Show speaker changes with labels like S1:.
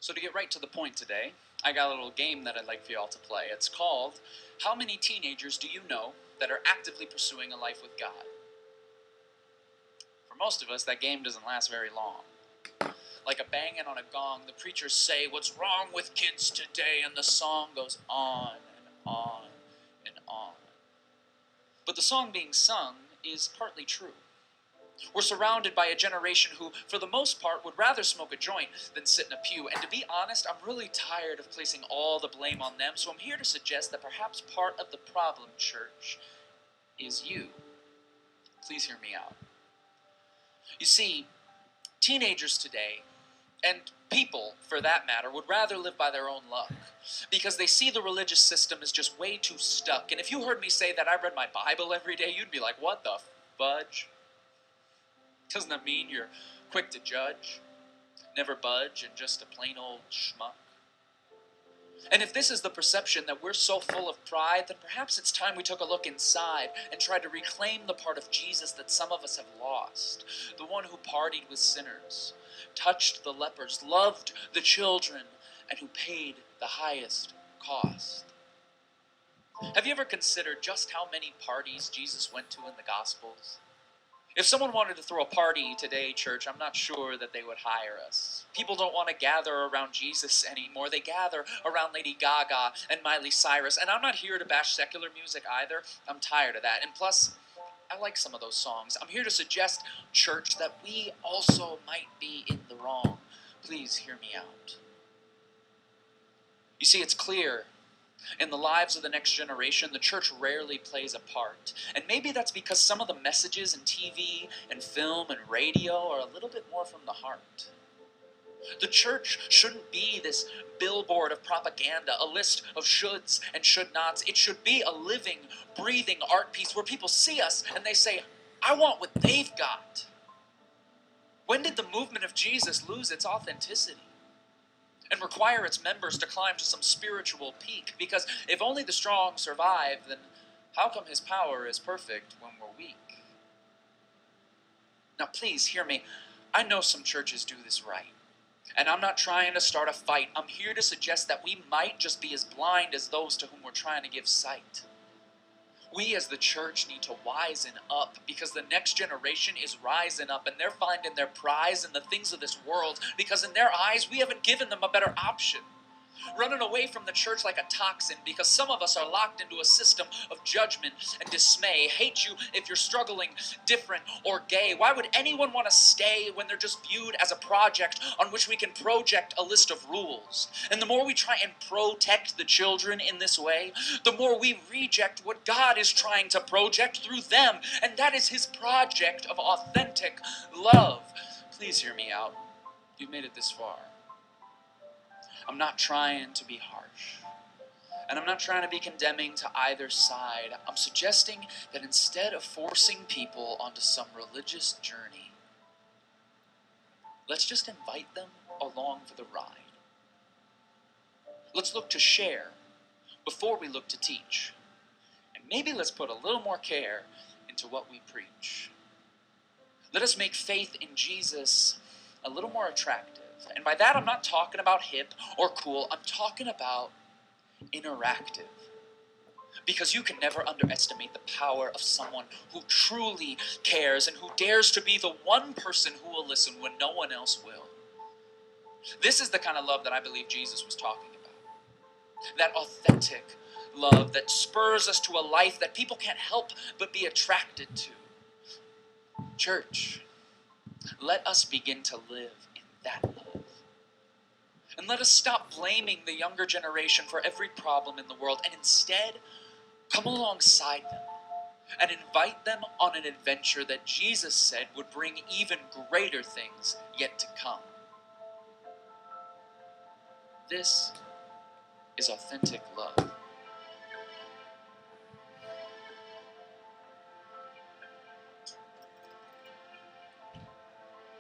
S1: So to get right to the point today, I got a little game that I'd like for you all to play. It's called, How Many Teenagers Do You Know That Are Actively Pursuing a Life with God? For most of us, that game doesn't last very long. Like a banging on a gong, the preachers say, "What's wrong with kids today?" And the song goes on and on and on. But the song being sung is partly true. We're surrounded by a generation who, for the most part, would rather smoke a joint than sit in a pew. And to be honest, I'm really tired of placing all the blame on them, so I'm here to suggest that perhaps part of the problem, church, is you. Please hear me out. You see, teenagers today, and people, for that matter, would rather live by their own luck because they see the religious system as just way too stuck. And if you heard me say that I read my Bible every day, you'd be like, what the fudge? Doesn't that mean you're quick to judge, never budge, and just a plain old schmuck? And if this is the perception that we're so full of pride, then perhaps it's time we took a look inside and tried to reclaim the part of Jesus that some of us have lost. The one who partied with sinners, touched the lepers, loved the children, and who paid the highest cost. Have you ever considered just how many parties Jesus went to in the Gospels? If someone wanted to throw a party today, church, I'm not sure that they would hire us. People don't want to gather around Jesus anymore. They gather around Lady Gaga and Miley Cyrus. And I'm not here to bash secular music either. I'm tired of that. And plus, I like some of those songs. I'm here to suggest, church, that we also might be in the wrong. Please hear me out. You see, it's clear in the lives of the next generation, the church rarely plays a part. And maybe that's because some of the messages in TV and film and radio are a little bit more from the heart. The church shouldn't be this billboard of propaganda, a list of shoulds and should nots. It should be a living, breathing art piece where people see us and they say, I want what they've got. When did the movement of Jesus lose its authenticity and require its members to climb to some spiritual peak? Because if only the strong survive, then how come his power is perfect when we're weak? Now please hear me. I know some churches do this right. And I'm not trying to start a fight. I'm here to suggest that we might just be as blind as those to whom we're trying to give sight. We as the church need to wisen up because the next generation is rising up and they're finding their prize in the things of this world because in their eyes we haven't given them a better option. Running away from the church like a toxin because some of us are locked into a system of judgment and dismay. Hate you if you're struggling, different, or gay. Why would anyone want to stay when they're just viewed as a project on which we can project a list of rules? And the more we try and protect the children in this way, the more we reject what God is trying to project through them. And that is his project of authentic love. Please hear me out. You've made it this far. I'm not trying to be harsh, and I'm not trying to be condemning to either side. I'm suggesting that instead of forcing people onto some religious journey, let's just invite them along for the ride. Let's look to share before we look to teach, and maybe let's put a little more care into what we preach. Let us make faith in Jesus a little more attractive. And by that, I'm not talking about hip or cool. I'm talking about interactive. Because you can never underestimate the power of someone who truly cares and who dares to be the one person who will listen when no one else will. This is the kind of love that I believe Jesus was talking about. That authentic love that spurs us to a life that people can't help but be attracted to. Church, let us begin to live in that love. And let us stop blaming the younger generation for every problem in the world and instead come alongside them and invite them on an adventure that Jesus said would bring even greater things yet to come. This is authentic love.